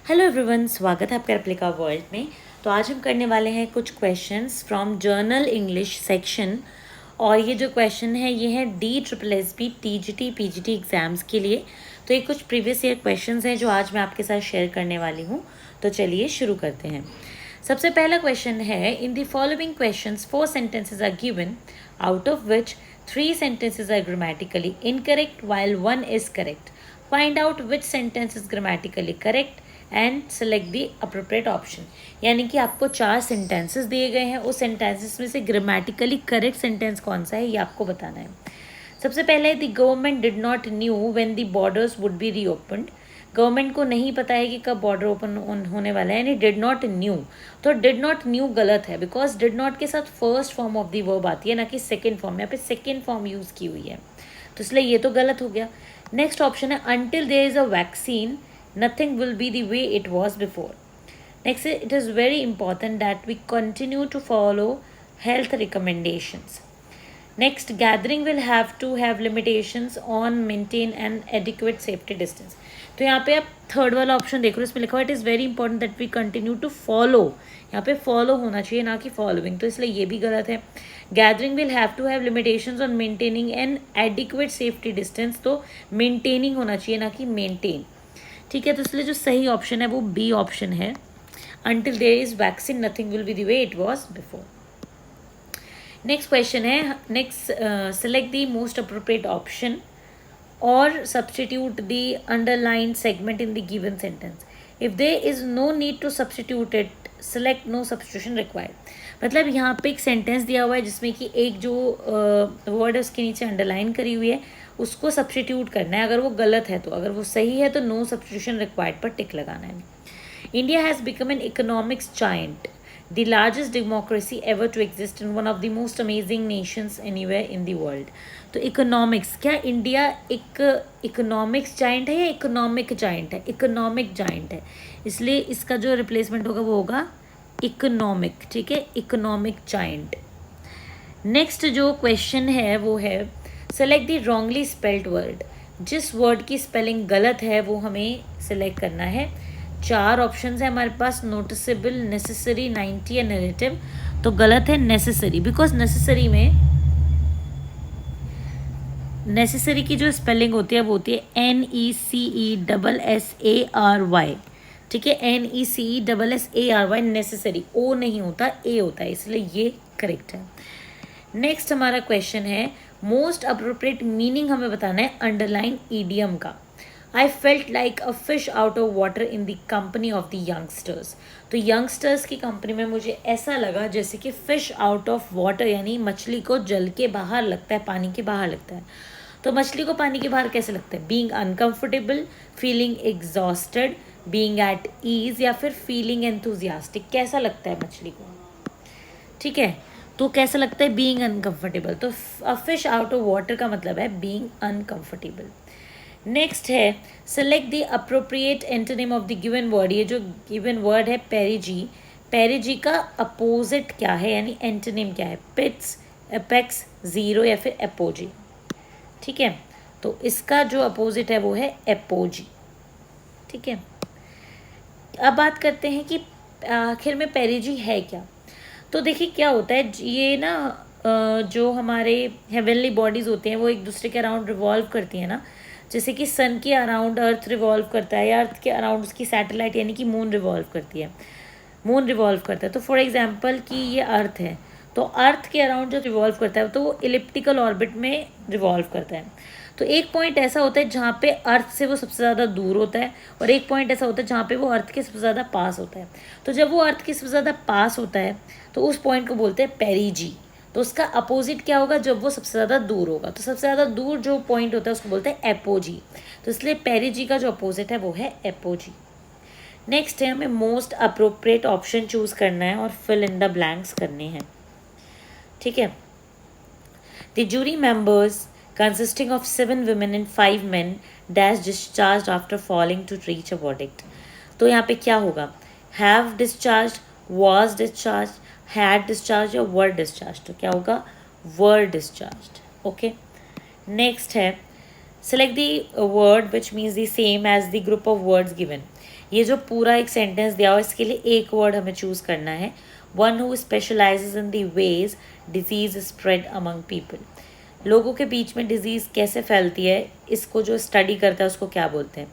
Hello everyone, स्वागत है आपका रेप्लिका वर्ल्ड में। तो आज हम करने वाले हैं कुछ questions from journal English section. और ये जो क्वेश्चन है ये है DSSB TGT PGT एग्ज़ाम्स के लिए। तो ये कुछ प्रीवियस ईयर क्वेश्चंस हैं जो आज मैं आपके साथ शेयर करने वाली हूँ। तो चलिए शुरू करते हैं। सबसे पहला क्वेश्चन है, in the following questions 4 sentences are given, out of which 3 sentences are grammatically incorrect while 1 is correct. Find out which sentence is grammatically correct and select the appropriate option. यानी कि आपको 4 सेंटेंसेस दिए गए हैं, उस sentences में से grammatically correct sentence कौन सा है ये आपको बताना है। सबसे पहले, the government did not knew when the borders would be reopened. Government को नहीं पता है कि कब बॉर्डर ओपन होने वाला है, यानी डिड नॉट न्यू। तो डिड नॉट न्यू गलत है, बिकॉज डिड नॉट के साथ first form of the verb आती है, ना कि सेकेंड फॉर्म। यहाँ पे सेकेंड फॉर्म यूज़ की हुई है, तो इसलिए ये तो गलत हो गया। नेक्स्ट ऑप्शन है, until there is a vaccine nothing will be the way it was before. Next, it is very important that we continue to follow health recommendations. Next, gathering will have to have limitations on maintain an adequate safety distance. तो यहाँ पे आप third वाला option देख रहे हो, इसमें लिखा हुआ it is very important that we continue to follow. यहाँ पे फॉलो होना चाहिए, ना कि फॉलोइंग, तो इसलिए ये भी गलत है। Gathering will have to have limitations on maintaining an adequate safety distance, तो मेंटेनिंग होना चाहिए, ना कि मेंटेन। ठीक है, तो इसलिए जो सही ऑप्शन है वो बी ऑप्शन है, until there is vaccine nothing will be the way it was before. Next question है, next select the most appropriate option और substitute the underline segment in the given sentence. If there is no need to substitute it, select no substitution required. मतलब यहाँ पे एक sentence दिया हुआ है जिसमें कि एक जो वर्ड है उसके नीचे अंडरलाइन करी हुई है, उसको सब्सटीट्यूट करना है। अगर वो गलत है तो, अगर वो सही है तो नो सब्सटीट्यूशन रिक्वायर्ड पर टिक लगाना है। India has become an economics giant, the largest democracy ever to exist in one of the most amazing nations anywhere in the world. तो इकोनॉमिक्स, क्या इंडिया एक इकोनॉमिक्स जायंट है या economic giant है? Economic giant है, इसलिए इसका जो रिप्लेसमेंट होगा वो होगा इकोनॉमिक। ठीक है, इकोनॉमिक जायंट। नेक्स्ट जो क्वेश्चन है वो है, select the wrongly spelled word. जिस वर्ड की स्पेलिंग गलत है वो हमें सेलेक्ट करना है। 4 ऑप्शन है हमारे पास, नोटिसेबल, नेसेसरी, 90 या नेरेटिव। तो गलत है नेसेसरी, बिकॉज नेसेसरी में नेसेसरी की जो स्पेलिंग होती है वो होती है NECESSARY। ठीक है, NECESSARY, नेसेसरी, ओ नहीं होता, ए होता है, इसलिए ये करेक्ट है। नेक्स्ट हमारा क्वेश्चन है, मोस्ट अप्रोप्रिएट मीनिंग हमें बताना है अंडरलाइन ईडियम का। I felt like a fish out of water in the company of the youngsters. तो यंगस्टर्स की कंपनी में मुझे ऐसा लगा जैसे कि फिश आउट ऑफ वाटर, यानी मछली को जल के बाहर लगता है, पानी के बाहर लगता है। तो मछली को पानी के बाहर कैसे लगता है? Being uncomfortable, feeling exhausted, being at ease, या फिर फीलिंग एंथुजियास्टिक। कैसा लगता है मछली को? ठीक है, तो कैसा लगता है? Being uncomfortable. तो a fish out of water का मतलब है बीइंग अनकंफर्टेबल। नेक्स्ट है, select the appropriate antonym of the given word. ये जो गिवन वर्ड है पेरिजी, पेरिजी का अपोजिट क्या है, यानी एंटोनिम क्या है? पिट्स, एपेक्स, जीरो, या फिर एपोजी। ठीक है, तो इसका जो अपोजिट है वो है एपोजी। ठीक है, अब बात करते हैं कि आखिर में पेरिजी है क्या। तो देखिए क्या होता है, ये ना जो हमारे हेवनली बॉडीज़ होते हैं वो एक दूसरे के अराउंड रिवॉल्व करती हैं ना। जैसे कि सन के अराउंड अर्थ रिवॉल्व करता है, या अर्थ के अराउंड उसकी सैटेलाइट यानी कि मून रिवॉल्व करती है, मून रिवॉल्व करता है। तो फॉर एग्जांपल कि ये अर्थ है, तो अर्थ के अराउंड जो रिवॉल्व करता है तो वो इलिप्टिकल ऑर्बिट में रिवॉल्व करता है। तो एक पॉइंट ऐसा होता है जहाँ पे अर्थ से वो सबसे ज़्यादा दूर होता है, और एक पॉइंट ऐसा होता है जहाँ पे वो अर्थ के सबसे ज़्यादा पास होता है। तो जब वो अर्थ के सबसे ज़्यादा पास होता है तो उस पॉइंट को बोलते हैं पेरिजी। तो उसका अपोजिट क्या होगा जब वो सबसे ज़्यादा दूर होगा? तो सबसे ज़्यादा दूर जो पॉइंट होता है उसको बोलते हैं एपोजी। तो इसलिए पेरिजी का जो अपोजिट है वो है एपोजी। नेक्स्ट है, हमें मोस्ट अप्रोप्रिएट ऑप्शन चूज़ करना है और फिल इन द ब्लैंक्स करने हैं। ठीक है, the jury members consisting of 7 women and 5 men dash discharged after falling to reach a verdict। तो यहाँ पे क्या होगा? have discharged, was discharged, had discharged या were discharged। तो क्या होगा? were discharged। ओके, नेक्स्ट है, select the word which means the same as the group of words given। ये जो पूरा एक सेंटेंस दिया हुआ है इसके लिए एक वर्ड हमें चूज़ करना है. One who specialises in the ways disease spread among people. लोगों के बीच में डिजीज़ कैसे फैलती है, इसको जो स्टडी करता है उसको क्या बोलते हैं?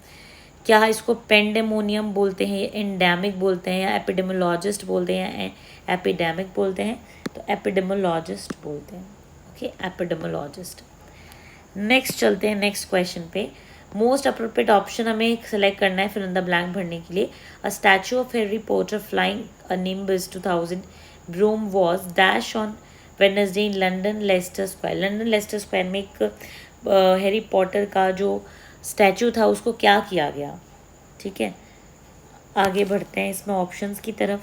क्या इसको पेंडेमोनियम बोलते हैं, एंडेमिक बोलते हैं, या एपिडेमोलॉजिस्ट बोलते हैं, या एपिडेमिक बोलते हैं? तो एपिडेमोलॉजिस्ट बोलते हैं. Okay, epidemiologist. नेक्स्ट चलते हैं नेक्स्ट क्वेश्चन पे. मोस्ट अप्रोप्रिएट ऑप्शन हमें सेलेक्ट करना है फिल इन द ब्लैंक भरने के लिए. A statue of Harry Potter flying a Nimbus 2000 broom was dash on Wednesday in London Leicester Square. London Leicester Square में एक हैरी पॉटर का जो स्टैचू था उसको क्या किया गया? ठीक है, आगे बढ़ते हैं इसमें ऑप्शंस की तरफ.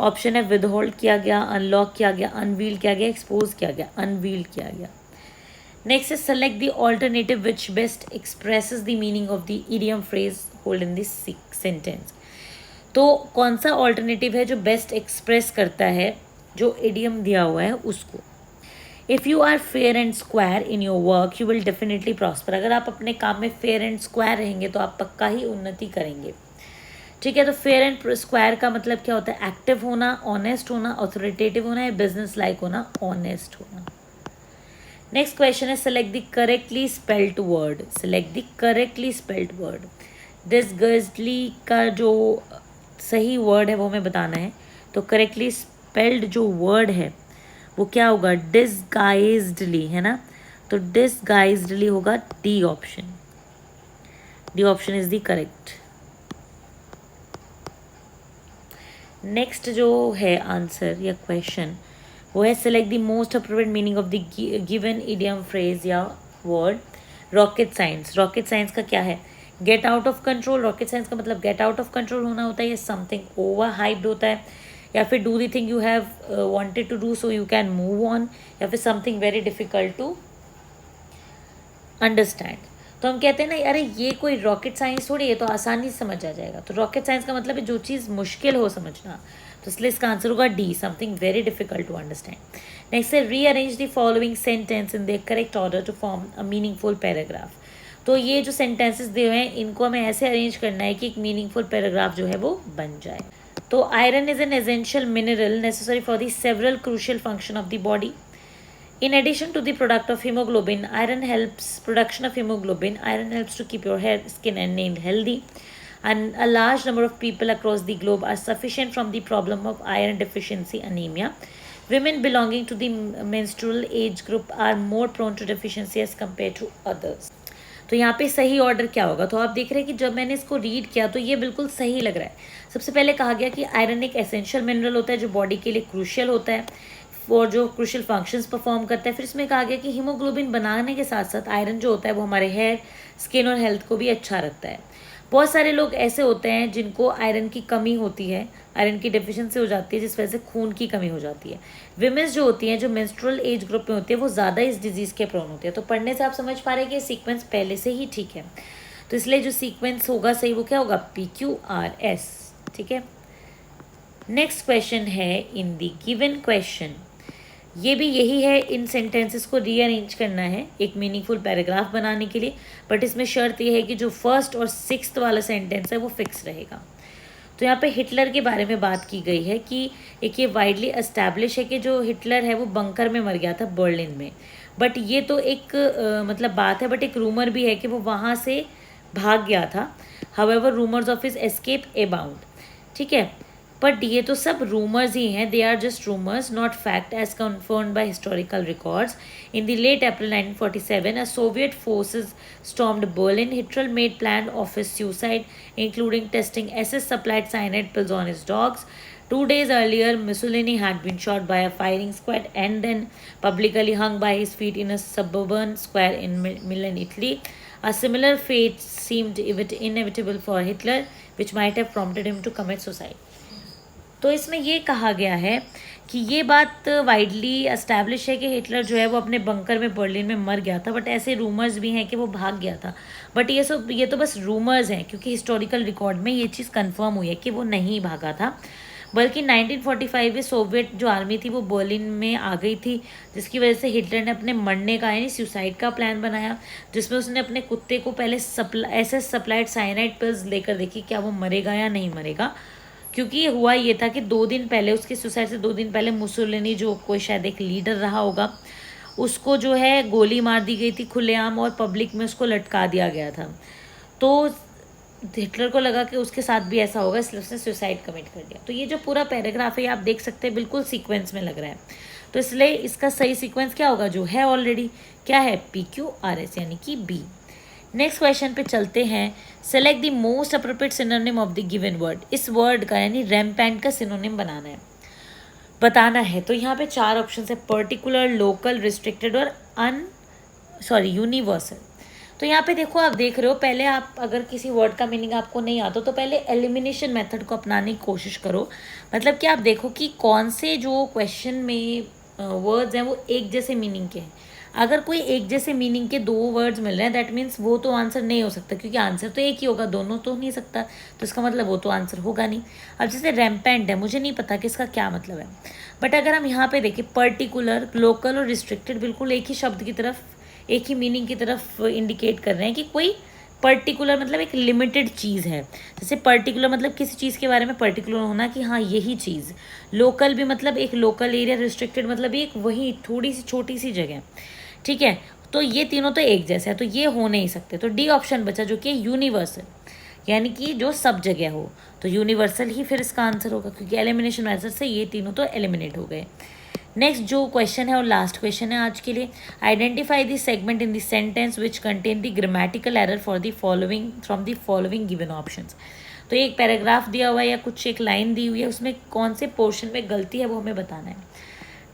ऑप्शन है विदहोल्ड किया गया, अनलॉक किया गया, अनवील किया गया, एक्सपोज किया गया. अनवील किया गया. Next is select the alternative which best expresses the meaning of the idiom phrase hold in this sentence. तो कौन सा ऑल्टरनेटिव है जो बेस्ट एक्सप्रेस करता है जो इडियम दिया हुआ है उसको? If you are fair and square in your work you will definitely prosper. अगर आप अपने काम में फेयर एंड स्क्वायर रहेंगे तो आप पक्का ही उन्नति करेंगे. ठीक है, तो फेयर एंड स्क्वायर का मतलब क्या होता है? एक्टिव होना, ऑनेस्ट होना, ऑथोरिटेटिव होना, या बिजनेस लाइक होना, ऑनेस्ट होना. नेक्स्ट क्वेश्चन है select the correctly spelled word. Select the correctly spelled word. Disgustly का जो सही वर्ड है वो हमें बताना है. तो करेक्टली स्पेल्ड जो वर्ड है वो क्या होगा? डिसगाइज्डली, है ना? तो डिसगाइज्डली होगा D option. D option is the correct. Next जो है आंसर या क्वेश्चन वो है select the most appropriate meaning of the given idiom phrase या word. Rocket science. Rocket science का क्या है? Get out of control. Rocket science का मतलब गेट आउट ऑफ कंट्रोल होना होता है, या समथिंग ओवर हाइप्ड होता है, या फिर do the thing you have wanted to do so you can move on, या फिर something very difficult to understand. तो हम कहते हैं ना अरे ये कोई रॉकेट साइंस थोड़ी, ये तो आसानी से समझ आ जाएगा. तो रॉकेट साइंस का मतलब है जो चीज़ मुश्किल हो समझना. तो इसलिए इसका आंसर होगा D, something very difficult to understand. Next है rearrange the following sentence in the correct order to form a meaningful paragraph. तो ये जो सेंटेंसेस दिए हुए हैं इनको हमें ऐसे अरेंज करना है कि एक मीनिंगफुल पैराग्राफ जो है वो बन जाए. तो iron is an essential mineral necessary for the several crucial function of the body. In addition to the product of hemoglobin, iron helps production of hemoglobin. Iron helps to keep your hair, skin and nail healthy. And a large number of people across the globe are sufficient from the problem of iron deficiency anemia. Women belonging to the menstrual age group are more prone to deficiency as compared to others. तो यहाँ पे सही order क्या होगा? तो आप देख रहे हैं कि जब मैंने इसको रीड किया तो ये बिल्कुल सही लग रहा है. सबसे पहले कहा गया कि आयरन एक एसेंशियल मिनरल होता है जो बॉडी के लिए क्रूशियल होता है और जो क्रूशियल फंक्शंस परफॉर्म करता है. फिर इसमें कहा गया कि हीमोग्लोबिन बनाने के साथ साथ आयरन जो होता है वो हमारे हेयर, स्किन और हेल्थ को भी अच्छा रखता है. बहुत सारे लोग ऐसे होते हैं जिनको आयरन की कमी होती है, आयरन की डेफिशिएंसी हो जाती है जिस वजह से खून की कमी हो जाती है. विमेंस जो होती हैं जो मेंस्ट्रुअल एज ग्रुप में होती है वो ज़्यादा इस डिजीज़ के प्रोन होती है. तो पढ़ने से आप समझ पा रहे हैं कि सीक्वेंस पहले से ही ठीक है. तो इसलिए जो सीक्वेंस होगा सही वो क्या होगा? PQRS. ठीक है. नेक्स्ट क्वेश्चन है इन द गिवन क्वेश्चन. ये भी यही है, इन सेंटेंसेस को रीअरेंज करना है एक मीनिंगफुल पैराग्राफ बनाने के लिए. बट इसमें शर्त ये है कि जो फर्स्ट और सिक्स्थ वाला सेंटेंस है वो फिक्स रहेगा. तो यहाँ पे हिटलर के बारे में बात की गई है कि एक ये वाइडली एस्टैब्लिश है कि जो हिटलर है वो बंकर में मर गया था बर्लिन में. बट ये तो एक मतलब बात है, बट एक रूमर भी है कि वो वहाँ से भाग गया था. However rumours of his escape abound. ठीक है, बट ये तो सब रूमर्स ही हैं. They are just rumours not fact as confirmed by historical records. In the late April 1947 a Soviet forces stormed Berlin. Hitler made planned of his suicide, including testing SS supplied cyanide pills on his dogs. 2 days earlier, Mussolini had been shot by a firing squad and then publicly hung by his feet in a suburban square in Milan, Italy. A similar fate seemed inevitable for Hitler, which might have prompted him to commit suicide. तो इसमें ये कहा गया है कि ये बात widely establish है कि हिटलर जो है वो अपने बंकर में बर्लिन में मर गया था. बट ऐसे रूमर्स भी हैं कि वो भाग गया था. बट ये तो बस रूमर्स हैं क्योंकि हिस्टोरिकल रिकॉर्ड में ये चीज़ कंफर्म हुई है कि वो नहीं भागा था. बल्कि 1945 में सोवियत जो आर्मी थी वो बर्लिन में आ गई थी, जिसकी वजह से हिटलर ने अपने मरने का यानी सुसाइड का प्लान बनाया, जिसमें उसने अपने कुत्ते को पहले ऐसे सप्लाइड साइनाइड पिल्स लेकर देखी क्या वो मरेगा या नहीं मरेगा। क्योंकि हुआ ये था कि 2 दिन पहले, उसके सुसाइड से 2 दिन पहले, मुसोलिनी जो कोई शायद एक लीडर रहा होगा, उसको जो है गोली मार दी गई थी खुलेआम और पब्लिक में उसको लटका दिया गया था। तो हिटलर को लगा कि उसके साथ भी ऐसा होगा, इसलिए उसने सुसाइड कमिट कर दिया। तो ये जो पूरा पैराग्राफ है आप देख सकते हैं बिल्कुल सीक्वेंस में लग रहा है, तो इसलिए इसका सही सीक्वेंस क्या होगा, जो है ऑलरेडी क्या है, PQRS यानी कि बी। नेक्स्ट क्वेश्चन पे चलते हैं। Select the most appropriate synonym of the given word. इस वर्ड का यानी रैम्पेंट का सिनोनिम बताना है। तो यहाँ पे 4 ऑप्शन है, पर्टिकुलर, लोकल, रिस्ट्रिक्टेड और यूनिवर्सल। तो यहाँ पे देखो, आप देख रहे हो, पहले आप अगर किसी वर्ड का मीनिंग आपको नहीं आता तो पहले एलिमिनेशन मेथड को अपनाने की कोशिश करो। मतलब कि आप देखो कि कौन से जो क्वेश्चन में वर्ड्स हैं वो एक जैसे मीनिंग के हैं। अगर कोई एक जैसे मीनिंग के 2 वर्ड्स मिल रहे हैं दैट मीन्स वो तो आंसर नहीं हो सकता, क्योंकि आंसर तो एक ही होगा, दोनों तो नहीं सकता, तो इसका मतलब वो तो आंसर होगा नहीं। अब जैसे रैम्पेंट है, मुझे नहीं पता कि इसका क्या मतलब है, बट अगर हम यहाँ पे देखें, पर्टिकुलर, लोकल और रिस्ट्रिक्टेड बिल्कुल एक ही शब्द की तरफ, एक ही मीनिंग की तरफ इंडिकेट कर रहे हैं कि कोई पर्टिकुलर मतलब एक लिमिटेड चीज़ है। जैसे पर्टिकुलर मतलब किसी चीज़ के बारे में पर्टिकुलर होना कि हाँ यही चीज़। लोकल भी मतलब एक लोकल एरिया, रिस्ट्रिक्टेड मतलब एक वही थोड़ी सी छोटी सी जगह, ठीक है। तो ये तीनों तो एक जैसे है, तो ये हो नहीं सकते। तो डी ऑप्शन बचा जो कि यूनिवर्सल, यानी कि जो सब जगह हो, तो यूनिवर्सल ही फिर इसका आंसर होगा, क्योंकि एलिमिनेशन मेथड से ये तीनों तो एलिमिनेट हो गए। नेक्स्ट जो क्वेश्चन है और लास्ट क्वेश्चन है आज के लिए, identify the segment in the sentence which contain the grammatical error for the following from the following given options. तो एक पैराग्राफ दिया हुआ है या कुछ एक लाइन दी हुई है, उसमें कौन से पोर्शन में गलती है वो हमें बताना है।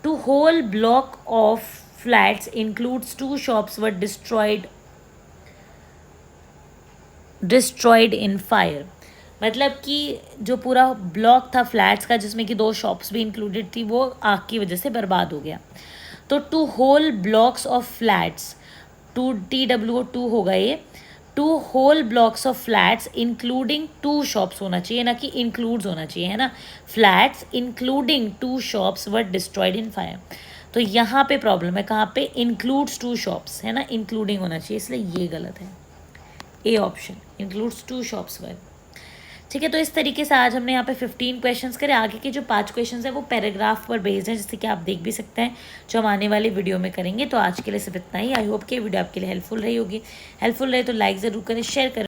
Two whole block of flats includes 2 shops were destroyed in fire। मतलब कि जो पूरा ब्लॉक था फ्लैट्स का, जिसमें कि 2 शॉप्स भी इंक्लूडेड थी, वो आग की वजह से बर्बाद हो गया। तो 2 होल ब्लॉक्स ऑफ फ्लैट्स, 2 होगा ये, 2 whole blocks of flats including 2 shops होना चाहिए, ना कि इंक्लूड्स होना चाहिए, है ना। Flats including 2 shops were destroyed in fire. तो यहाँ पे प्रॉब्लम है, कहाँ पे, इंक्लूड्स 2 शॉप्स, है ना, इंक्लूडिंग होना चाहिए, इसलिए ये गलत है, ए ऑप्शन, इंक्लूड्स 2 शॉप्स वर। ठीक है, तो इस तरीके से आज हमने यहाँ पे 15 क्वेश्चंस करे। आगे के जो 5 क्वेश्चंस हैं वो पैराग्राफ पर बेस्ड हैं, जिससे कि आप देख भी सकते हैं, जो हम आने वाली वीडियो में करेंगे। तो आज के लिए सिर्फ इतना ही। आई होप कि वीडियो आपके लिए हेल्पफुल रही होगी। हेल्पफुल रहे तो लाइक ज़रूर करें, शेयर करें।